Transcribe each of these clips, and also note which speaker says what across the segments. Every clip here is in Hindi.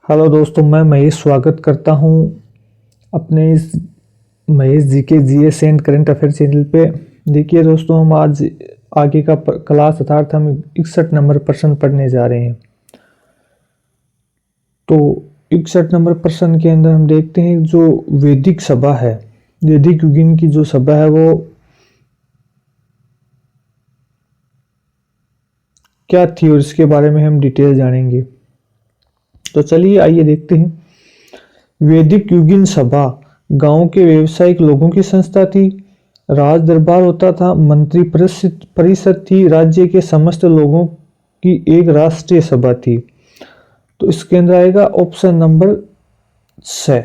Speaker 1: हेलो दोस्तों, मैं महेश स्वागत करता हूं अपने इस महेश जी के GS and current affair channel पे। देखिए दोस्तों, हम आज आगे का क्लास अर्थात हम 61 नंबर प्रश्न पढ़ने जा रहे हैं। तो 61 नंबर प्रश्न के अंदर हम देखते हैं जो वैदिक सभा है, वैदिक युगीन की जो सभा है वो क्या थी और इसके बारे में हम डिटेल जानेंगे। तो चलिए आइए देखते हैं। वैदिक युगीन सभा गांव के व्यावसायिक लोगों की संस्था थी। राज दरबार होता था, मंत्री परिषद थी, राज्य के समस्त लोगों की एक राष्ट्रीय सभा थी। तो इसके अंदर आएगा ऑप्शन नंबर 6।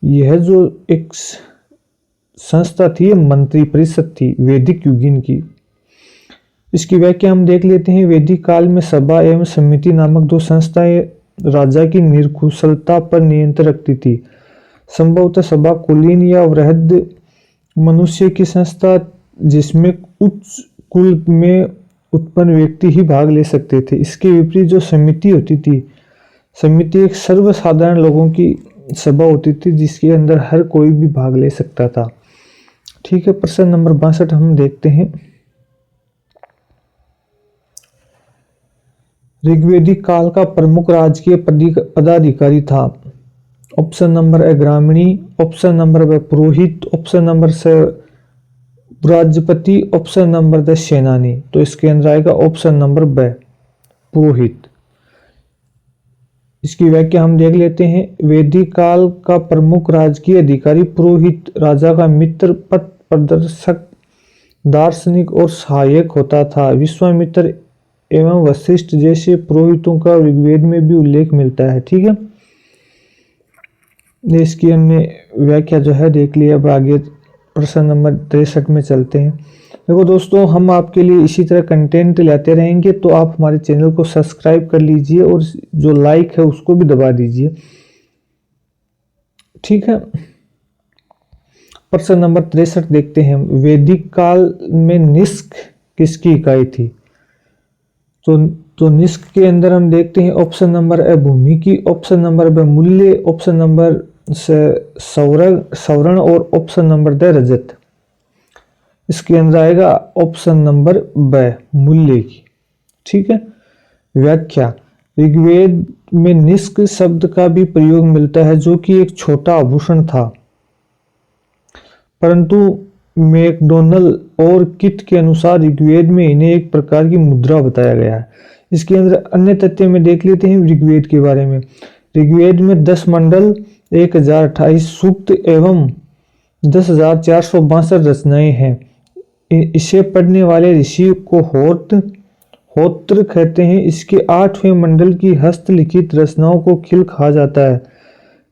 Speaker 1: यह जो एक संस्था थी, मंत्री परिषद थी वैदिक युगीन की। इसकी व्याख्या हम देख लेते हैं। वैदिक काल में सभा एवं समिति नामक दो संस्थाएं राजा की निर्कुशलता पर नियंत्रण रखती थी। संभवतः सभा कुलीन या वृहद मनुष्य की संस्था जिसमें उच्च कुल में उत्पन्न व्यक्ति ही भाग ले सकते थे। इसके विपरीत जो समिति होती थी, समिति एक सर्वसाधारण लोगों की सभा होती थी जिसके अंदर हर कोई भी भाग ले सकता था। ठीक है, प्रश्न नंबर 62 हम देखते हैं। ऋग्वेदिक काल का प्रमुख राजकीय पदाधिकारी था। ऑप्शन नंबर ए ग्रामीणी, ऑप्शन नंबर बी पुरोहित, ऑप्शन नंबर सी राजपति, ऑप्शन नंबर द सेनानी। तो इसके अंदर आएगा ऑप्शन नंबर बी पुरोहित। इसकी व्याख्या हम देख लेते हैं। वैदिक काल का प्रमुख राजकीय अधिकारी पुरोहित राजा का मित्र, पथ प्रदर्शक, दार्शनिक और सहायक होता था। विश्वामित्र एवं वशिष्ठ जैसे पुरोहितों का ऋग्वेद में भी उल्लेख मिलता है। ठीक है, इसकी हमने व्याख्या जो है देख लिया। अब आगे प्रश्न नंबर 63 में चलते हैं। देखो दोस्तों, हम आपके लिए इसी तरह कंटेंट लाते रहेंगे, तो आप हमारे चैनल को सब्सक्राइब कर लीजिए और जो लाइक है उसको भी दबा दीजिए। ठीक है, प्रश्न नंबर 63 देखते हैं। वैदिक काल में निष्क किसकी इकाई थी? तो निष्क के अंदर हम देखते हैं ऑप्शन नंबर ए भूमि की, ऑप्शन नंबर बी मूल्य, ऑप्शन नंबर से सवर्ण और ऑप्शन नंबर द रजत। इसके अंदर आएगा ऑप्शन नंबर बी मूल्य की। ठीक है, व्याख्या। ऋग्वेद में निष्क शब्द का भी प्रयोग मिलता है जो कि एक छोटा आभूषण था, परंतु मैकडोनल और किट के अनुसार ऋग्वेद में इन्हें एक प्रकार की मुद्रा बताया गया है। इसके अंदर अन्य तथ्य में देख लेते हैं ऋग्वेद के बारे में। ऋग्वेद में 10 मंडल, 1028 सूक्त एवं 10,462 रचनाएं हैं। इसे पढ़ने वाले ऋषि को होत्र कहते हैं। इसके 8वें मंडल की हस्तलिखित रचनाओं को खिल कहा जाता है।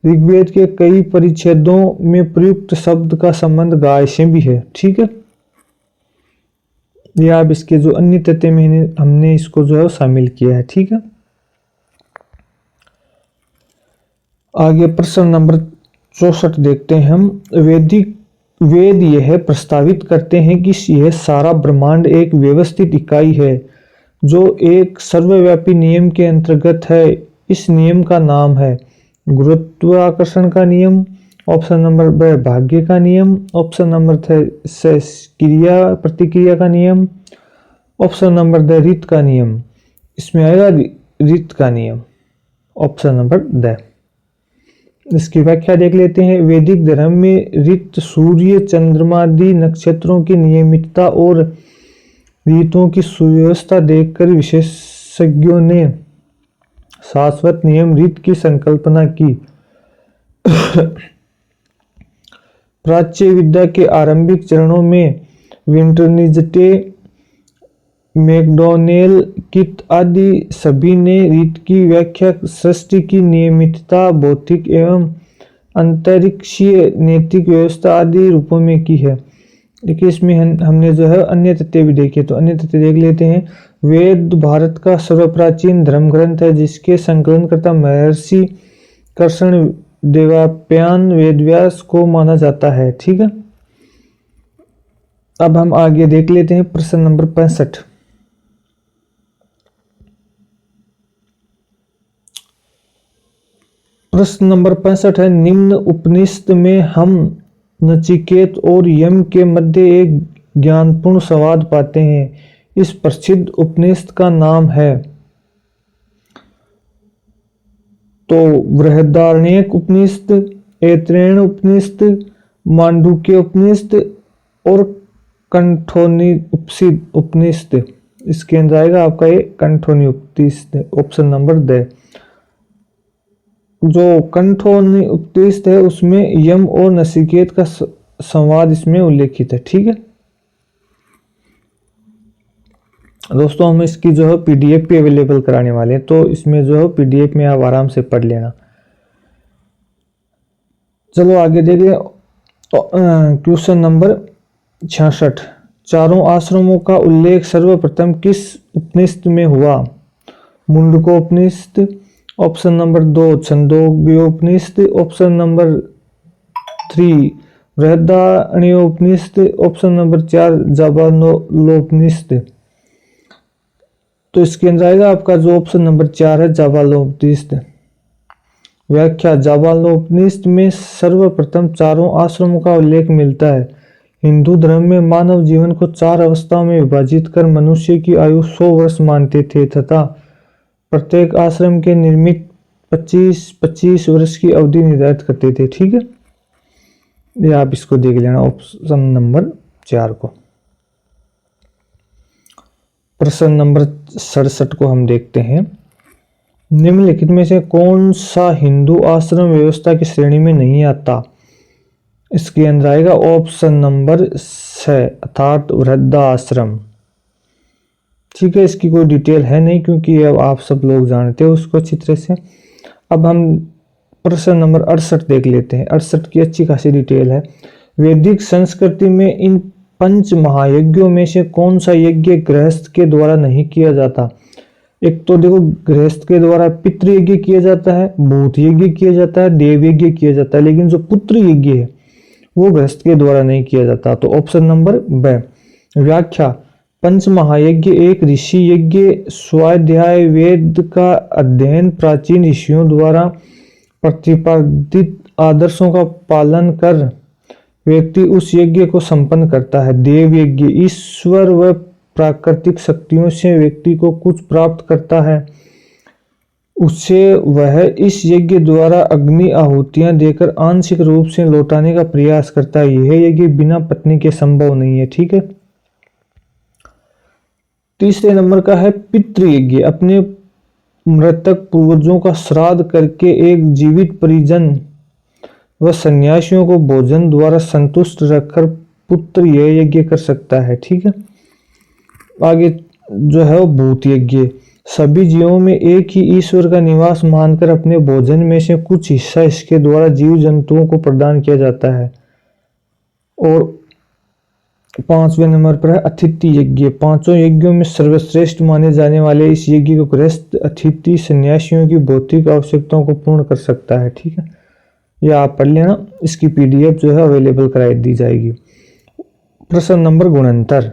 Speaker 1: ऋग्वेद के कई परिच्छेदों में प्रयुक्त शब्द का संबंध गाय से भी है। ठीक है, ये आप इसके जो अन्य तथ्य में हमने इसको जो है शामिल किया है। ठीक है, आगे प्रश्न नंबर 64 देखते हैं हम। वेद यह प्रस्तावित करते हैं कि यह सारा ब्रह्मांड एक व्यवस्थित इकाई है जो एक सर्वव्यापी नियम के अंतर्गत है। इस नियम का नाम है गुरुत्वाकर्षण का नियम, ऑप्शन नंबर बी भाग्य का नियम, ऑप्शन नंबर सी क्रिया प्रतिक्रिया का नियम, ऑप्शन नंबर द रीत का नियम। इसमें आएगा रीत का नियम, ऑप्शन नंबर द। इसकी व्याख्या देख लेते हैं। वैदिक धर्म में ऋत सूर्य चंद्रमा आदि नक्षत्रों की नियमितता और ऋतुओं की सुव्यवस्था देखकर विशेषज्ञों ने शाश्वत नियम ऋत की संकल्पना की। प्राच्य विद्या के आरंभिक चरणों में विंटरनिजटे, मैकडोनेल, किट आदि सभी ने ऋत की व्याख्या सृष्टि की नियमितता, भौतिक एवं अंतरिक्षीय नैतिक व्यवस्था आदि रूपों में की है। देखिए, इसमें हमने जो है अन्य तथ्य भी देखे, तो अन्य तथ्य देख लेते हैं। वेद भारत का सर्वप्राचीन धर्म ग्रंथ है जिसके संकलनकर्ता महर्षि कृष्ण देवपायन वेदव्यास को माना जाता है। ठीक है, अब हम आगे देख लेते हैं प्रश्न नंबर 65। प्रश्न नंबर 65 है, निम्न उपनिषद में हम नचिकेत और यम के मध्य एक ज्ञानपूर्ण संवाद पाते हैं। इस प्रसिद्ध उपनिषद का नाम है। तो बृहदारण्यक उपनिषद, ऐतरेय उपनिषद, मांडुक्य उपनिषद और कंठोनी उपनिषद। इसके अंदर आएगा आपका ये कंठोनी उपनिषद, ऑप्शन नंबर द। जो कंठोनी उपनिषद है उसमें यम और नचिकेत का संवाद इसमें उल्लेखित है। ठीक है दोस्तों, हम इसकी जो है पीडीएफ भी अवेलेबल कराने वाले हैं, तो इसमें जो है पीडीएफ में आप आराम से पढ़ लेना। चलो आगे देखिए, क्वेश्चन नंबर 66, चारों आश्रमों का उल्लेख सर्वप्रथम किस उपनिषद में हुआ? Mundakopanishad, option number 2 Chandogyopanishad, option number 3 Brihadaranyakopanishad, option number 4 Jabalopanishad. तो इसके अंदर आएगा आपका जो ऑप्शन नंबर 4 है जाबालोपनिषद। व्याख्या, जाबालोपनिषद में सर्वप्रथम चारों आश्रमों का उल्लेख मिलता है। हिंदू धर्म में मानव जीवन को 4 अवस्थाओं में विभाजित कर मनुष्य की आयु 100 वर्ष मानते थे तथा प्रत्येक आश्रम के निर्मित 25-25 वर्ष की अवधि निर्धारित करते थे। ठीक है, ये आप इसको देख लेना, ऑप्शन नंबर 4 को। प्रश्न नंबर 67 को हम देखते हैं, निम्नलिखित में से कौन सा हिंदू आश्रम व्यवस्था की श्रेणी में नहीं आता? इसके अंदर आएगा ऑप्शन नंबर 6 अर्थात वृद्धाश्रम। ठीक है, इसकी कोई डिटेल है नहीं क्योंकि अब आप सब लोग जानते हो उसको अच्छी तरह से। अब हम प्रश्न नंबर 68 देख लेते हैं। 68 की अच्छी खासी डिटेल है। वैदिक संस्कृति में इन 5 महायज्ञों में से कौन सा यज्ञ गृहस्थ के द्वारा नहीं किया जाता? एक तो देखो, गृहस्थ के द्वारा पितृ यज्ञ किया जाता है, भूत यज्ञ किया जाता है, देव यज्ञ किया जाता है, लेकिन जो पुत्र यज्ञ है वो गृहस्थ के द्वारा नहीं किया जाता। तो ऑप्शन नंबर ब। व्याख्या, 5 महायज्ञ एक ऋषि यज्ञ स्वाध्याय वेद का अध्ययन प्राचीन ऋषियों द्वारा प्रतिपादित आदर्शों का पालन कर व्यक्ति उस यज्ञ को संपन्न करता है। देव यज्ञ ईश्वर व प्राकृतिक शक्तियों से व्यक्ति को कुछ प्राप्त करता है, उससे वह इस यज्ञ द्वारा अग्नि आहुतियां देकर आंशिक रूप से लौटाने का प्रयास करता है। यह यज्ञ बिना पत्नी के संभव नहीं है। ठीक है, तीसरे नंबर का है पितृयज्ञ। अपने मृतक पूर्वजों का श्राद्ध करके एक जीवित परिजन व सन्यासियों को भोजन द्वारा संतुष्ट रखकर पुत्र यह यज्ञ कर सकता है। ठीक है, आगे जो है वो भूत यज्ञ। सभी जीवों में एक ही ईश्वर का निवास मानकर अपने भोजन में से कुछ हिस्सा इसके द्वारा जीव जंतुओं को प्रदान किया जाता है। और 5वें नंबर पर है अतिथि यज्ञ। 5 यज्ञों में सर्वश्रेष्ठ माने जाने वाले इस यज्ञ को गृहस्थ अतिथि सन्यासियों की भौतिक आवश्यकताओं को पूर्ण कर सकता है। ठीक है, यह आप पढ़ लेना, इसकी पीडीएफ जो है अवेलेबल कराई दी जाएगी। प्रश्न नंबर 69,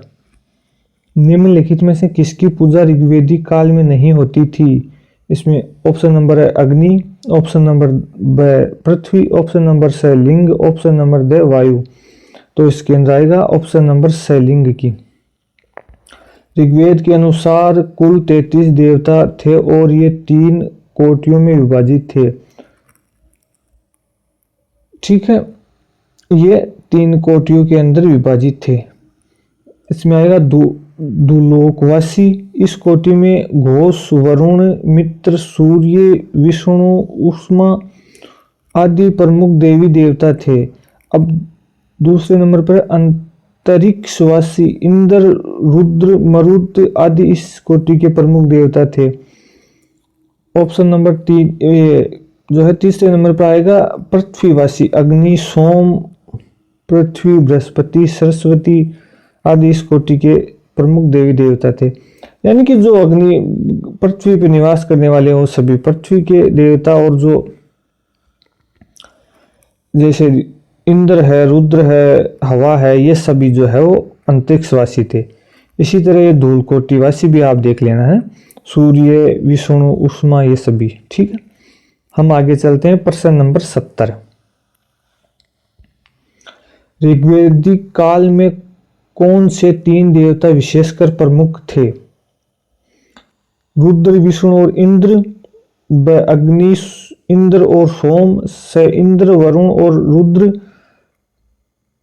Speaker 1: निम्नलिखित में से किसकी पूजा ऋग्वेदिक काल में नहीं होती थी? इसमें ऑप्शन नंबर है अग्नि, ऑप्शन नंबर ब पृथ्वी, ऑप्शन नंबर स लिंग, ऑप्शन नंबर द वायु। तो इसके अंदर आएगा ऑप्शन नंबर स लिंग की। ऋग्वेद के अनुसार कुल 33 देवता थे और ये 3 कोटियों में विभाजित थे। ठीक है, ये 3 कोटियों के अंदर विभाजित थे। इसमें आएगा दुलोकवासी। इस कोटि में घोष, वरुण, मित्र, सूर्य, विष्णु, उष्मा आदि प्रमुख देवी देवता थे। अब दूसरे नंबर पर अंतरिक्षवासी इंद्र, रुद्र, मरुत आदि इस कोटि के प्रमुख देवता थे। ऑप्शन नंबर 3 जो है तीसरे नंबर पर आएगा पृथ्वीवासी, अग्नि, सोम, पृथ्वी, बृहस्पति, सरस्वती आदि इस कोटि के प्रमुख देवी देवता थे। यानी कि जो अग्नि पृथ्वी पर निवास करने वाले हैं वो सभी पृथ्वी के देवता, और जो जैसे इंद्र है, रुद्र है, हवा है, ये सभी जो है वो अंतरिक्षवासी थे। इसी तरह ये धूल कोटिवासी भी आप देख लेना है, सूर्य, विष्णु, उष्मा, ये सभी। ठीक है, हम आगे चलते हैं प्रश्न नंबर 70। ऋग्वैदिक काल में कौन से 3 देवता विशेषकर प्रमुख थे? रुद्र, विष्णु और इंद्र। ब अग्नि, इंद्र और सोम। स इंद्र, वरुण और रुद्र।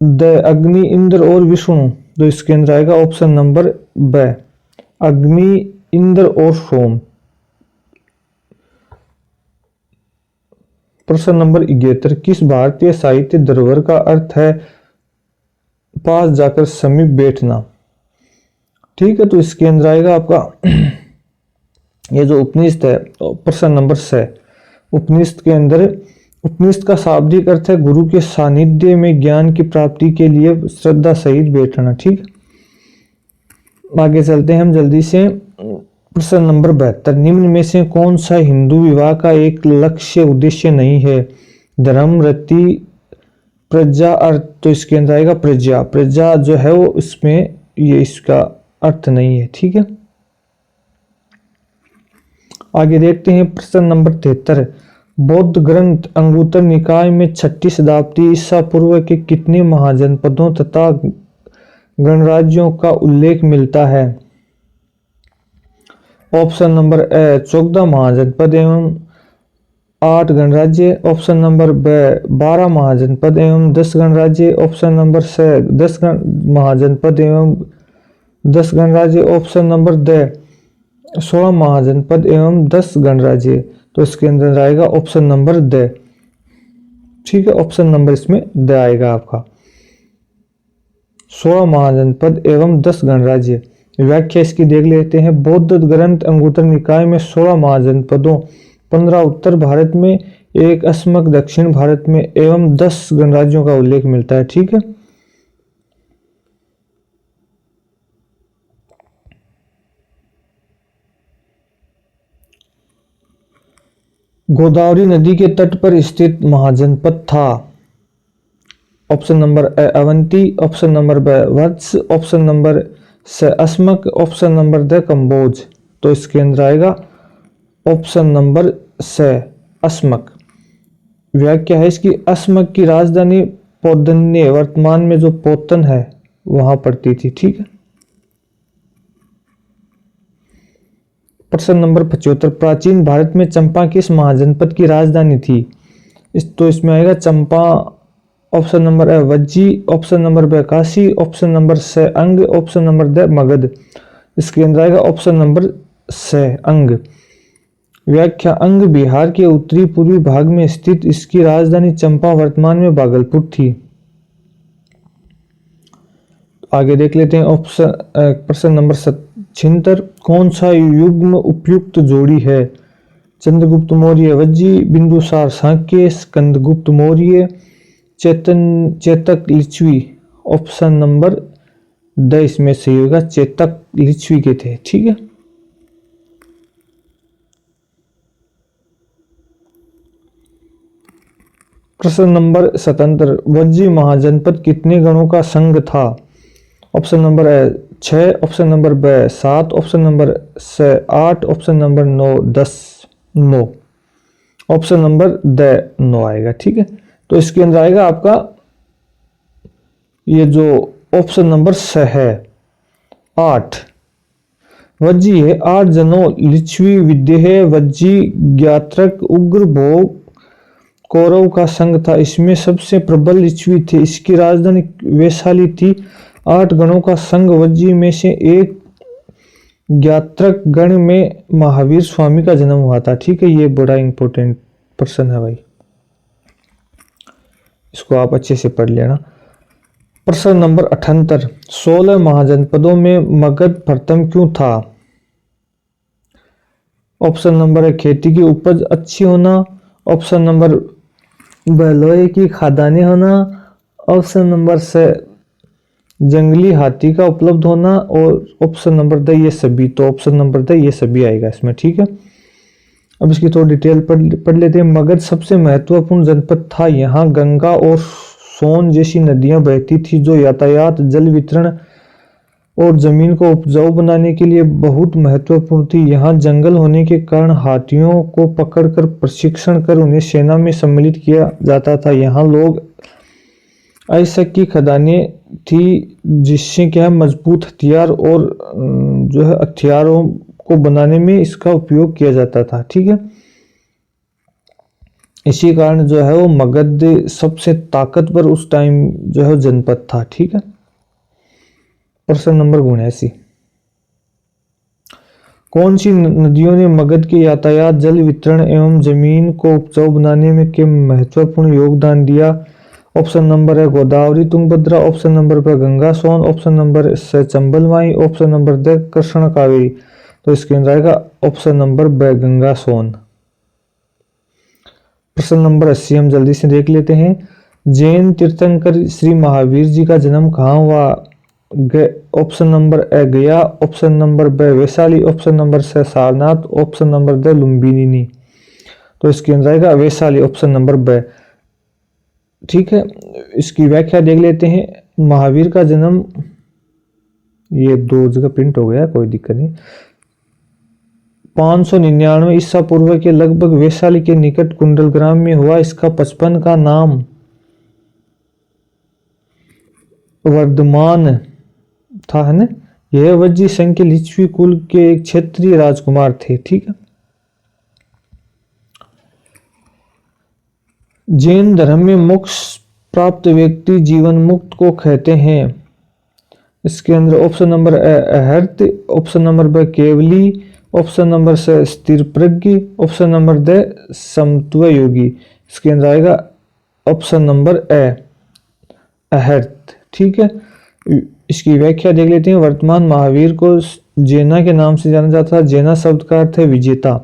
Speaker 1: द अग्नि, इंद्र और विष्णु। तो इसके अंदर आएगा ऑप्शन नंबर ब, अग्नि, इंद्र और सोम। प्रश्न नंबर 71। किस भारतीय साहित्य धरोहर का अर्थ है पास जाकर समीप बैठना? ठीक है, तो इसके अंदर आएगा आपका ये जो उपनिषद है, प्रश्न नंबर 6। उपनिषद के अंदर, उपनिषद का शाब्दिक अर्थ है गुरु के सानिध्य में ज्ञान की प्राप्ति के लिए श्रद्धा सहित बैठना। ठीक, आगे चलते हैं हम जल्दी से। प्रश्न नंबर 72। निम्न में से कौन सा हिंदू विवाह का एक लक्ष्य उद्देश्य नहीं है? धर्म, रति, प्रजा, अर्थ। तो इसके अंदर आएगा प्रजा। प्रजा जो है वो इसमें ये इसका अर्थ नहीं है। ठीक है, आगे देखते हैं प्रश्न नंबर 73। बौद्ध ग्रंथ अंगुत्तर निकाय में 6ठी शताब्दी ईसा पूर्व के कितने महाजनपदों तथा गणराज्यों का उल्लेख मिलता है? ऑप्शन नंबर ए 14 महाजनपद एवं 8 गणराज्य। ऑप्शन नंबर ब 12 महाजनपद एवं 10 गणराज्य। ऑप्शन नंबर स 10 महाजनपद एवं 10 गणराज्य। ऑप्शन नंबर द 16 महाजनपद एवं 10 गणराज्य। तो इसके अंदर आएगा ऑप्शन नंबर द। ठीक है, ऑप्शन नंबर इसमें द आएगा आपका, 16 महाजनपद एवं 10 गणराज्य। व्याख्या इसकी देख लेते हैं। बौद्ध ग्रंथ अंगुत्तर निकाय में 16 महाजनपदों, 15 उत्तर भारत में, 1 अस्मक दक्षिण भारत में एवं 10 गणराज्यों का उल्लेख मिलता है। ठीक है, गोदावरी नदी के तट पर स्थित महाजनपद था? Option number A Avanti. Option number ब वत्स। ऑप्शन नंबर स अस्मक। ऑप्शन नंबर द कंबोज। तो इसके अंदर आएगा ऑप्शन नंबर स अस्मक। व्याख्या है इसकी, अस्मक की राजधानी पौधन्य वर्तमान में जो पोतन है वहां पड़ती थी। ठीक है, प्रश्न नंबर 75। प्राचीन भारत में चंपा किस महाजनपद की राजधानी थी? तो इसमें आएगा Champa. Option number A Vajji. Option number B Kashi. Option number C Anga. Option number D Magadha. इसके अंदर आएगा ऑप्शन नंबर स अंग। व्याख्या, अंग बिहार के उत्तरी पूर्वी भाग में स्थित इसकी राजधानी चंपा वर्तमान में भागलपुर थी। आगे देख लेते हैं ऑप्शन प्रश्न नंबर 76। कौन सा युग्म उपयुक्त जोड़ी है? चंद्रगुप्त मौर्य वज्जी, बिंदुसार शाक्य, स्कंदगुप्त मौर्य, चेतक लिच्छवी। ऑप्शन नंबर द इसमें सही होगा, चेतक लिच्छवी के थे। ठीक है, प्रश्न नंबर 77। वज्जी महाजनपद कितने गणों का संघ था? Option number 6। ऑप्शन नंबर ब 7। ऑप्शन नंबर स 8। Option number 9 10 9। Option number the 9 आएगा। ठीक है, तो इसके अंदर आएगा आपका ये जो ऑप्शन नंबर स है 8। वज्जी है 8 जनों लिच्छवी विदेह वज्जी ज्ञात्रक उग्र भोग कौरव का संघ था। इसमें सबसे प्रबल लिच्छवी थे। इसकी राजधानी वैशाली थी। 8 गणों का संघ वज्जी में से एक ज्ञात्रक गण में महावीर स्वामी का जन्म हुआ था। ठीक है, ये बड़ा इंपॉर्टेंट प्रश्न है भाई, इसको आप अच्छे से पढ़ लेना। प्रश्न नंबर 78। 16 महाजनपदों में मगध प्रथम क्यों था? ऑप्शन नंबर है खेती की उपज अच्छी होना। ऑप्शन नंबर ब लोहे की खदानें होना। ऑप्शन नंबर से जंगली हाथी का उपलब्ध होना। और ऑप्शन नंबर द ये सभी। तो ऑप्शन नंबर द ये सभी आएगा इसमें। ठीक है, अब इसकी थोड़ी डिटेल पढ़ लेते हैं। मगध सबसे महत्वपूर्ण जनपद था। यहाँ गंगा और सोन जैसी नदियां बहती थी जो यातायात, जल वितरण, और जमीन को उपजाऊ बनाने के लिए बहुत महत्वपूर्ण थी। यहाँ जंगल होने के कारण हाथियों को पकड़कर प्रशिक्षण कर उन्हें सेना में सम्मिलित किया जाता था। यहाँ लोग आइसक की खदानें थी जिससे क्या मजबूत हथियार और जो है हथियारों को बनाने में इसका उपयोग किया जाता था। ठीक है, इसी कारण जो है वो मगध सबसे ताकतवर उस टाइम जो है जनपद था। ठीक है, प्रश्न नंबर 79, कौन सी नदियों ने मगध के यातायात, जल वितरण एवं जमीन को उपजाऊ बनाने में के महत्वपूर्ण योगदान दिया? ऑप्शन नंबर है गोदावरी, तुंगभद्रा, ऑप्शन नंबर पर गंगा, सोन, option number C Chambal Mahi, option number D Krishna Kaveri. तो इसके अंदर आएगा ऑप्शन नंबर ब गंगा सोन। प्रश्न नंबर 80 हम जल्दी से देख लेते हैं। जैन तीर्थंकर श्री महावीर जी का जन्म कहाँ हुआ? ऑप्शन नंबर ए गया, ऑप्शन नंबर ब वैशाली, ऑप्शन नंबर से Sarnath, option number the Lumbini. तो इसके अंदर आएगा वैशाली, ऑप्शन नंबर ब। ठीक है, इसकी व्याख्या देख लेते हैं। महावीर का जन्म, ये दो जगह प्रिंट हो गया, कोई दिक्कत नहीं, 599 ईसा पूर्व के लगभग वैशाली के निकट कुंडल ग्राम में हुआ। इसका बचपन का नाम वर्धमान था, है ना। यह वज्जी संघ के लिच्छवी कुल के एक क्षेत्रीय राजकुमार थे। ठीक है, जैन धर्म में मोक्ष प्राप्त व्यक्ति जीवन मुक्त को कहते हैं। इसके अंदर ऑप्शन नंबर अहर्त, ऑप्शन नंबर ब केवली, ऑप्शन नंबर से स्थिर प्रज्ञ, ऑप्शन नंबर द समत्व योगी। इसके अंदर आएगा ऑप्शन नंबर ए अहर्त। ठीक है, इसकी व्याख्या देख लेते हैं। वर्तमान महावीर को जैना के नाम से जाना जाता है। जैना शब्द का अर्थ है विजेता।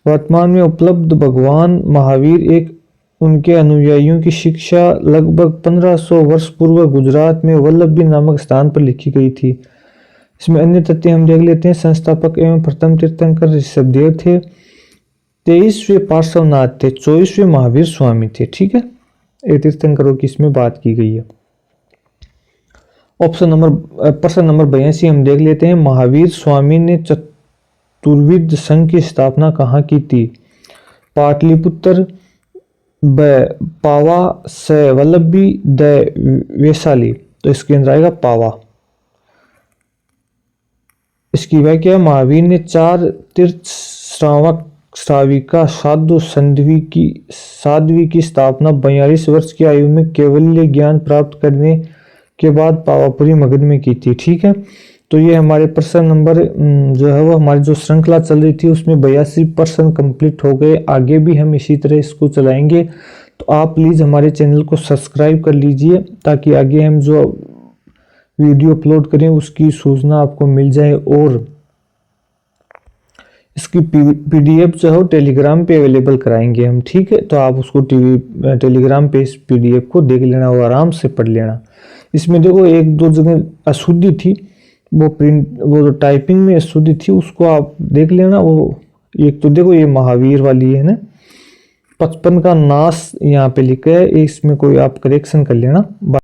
Speaker 1: वर्तमान में उपलब्ध भगवान महावीर एक उनके अनुयायियों की शिक्षा लगभग 1500 वर्ष पूर्व गुजरात में वल्लभी नामक स्थान पर लिखी गई थी। इसमें अन्य तथ्य हम देख लेते हैं। संस्थापक एवं प्रथम तीर्थंकर ऋषभदेव थे, 23वें पार्श्वनाथ थे, 24वें महावीर स्वामी थे। ठीक है, ये तीर्थंकरों की इसमें बात की गई है। प्रश्न नंबर 82 हम देख लेते हैं। महावीर स्वामी ने चतुर्विद संघ की स्थापना कहाँ की थी? पाटलिपुत्र, ब पावा, से वल्लभी, द वैशाली। तो इसके अंदर आएगा पावा। इसकी व्याख्या, महावीर ने 4 तीर्थ श्रावक श्राविका साधु साध्वी की स्थापना 42 वर्ष की आयु में केवल्य ज्ञान प्राप्त करने के बाद पावापुरी मगध में की थी। ठीक है, तो ये हमारे प्रश्न नंबर जो है वो हमारी जो श्रृंखला चल रही थी उसमें 82 प्रश्न कंप्लीट हो गए। आगे भी हम इसी तरह इसको चलाएंगे, तो आप प्लीज़ हमारे चैनल को सब्सक्राइब कर लीजिए ताकि आगे हम जो वीडियो अपलोड करें उसकी सूचना आपको मिल जाए। और इसकी पीडीएफ जो है टेलीग्राम पे अवेलेबल कराएंगे हम। ठीक है, तो आप उसको टेलीग्राम पे इस पीडीएफ को देख लेना और आराम से पढ़ लेना। इसमें देखो 1-2 जगह अशुद्धि थी, वो जो टाइपिंग में अशुद्धि थी उसको आप देख लेना। वो एक तो देखो ये महावीर वाली है ना, 55 का नाश यहाँ पे लिखा है, इसमें कोई आप करेक्शन कर लेना।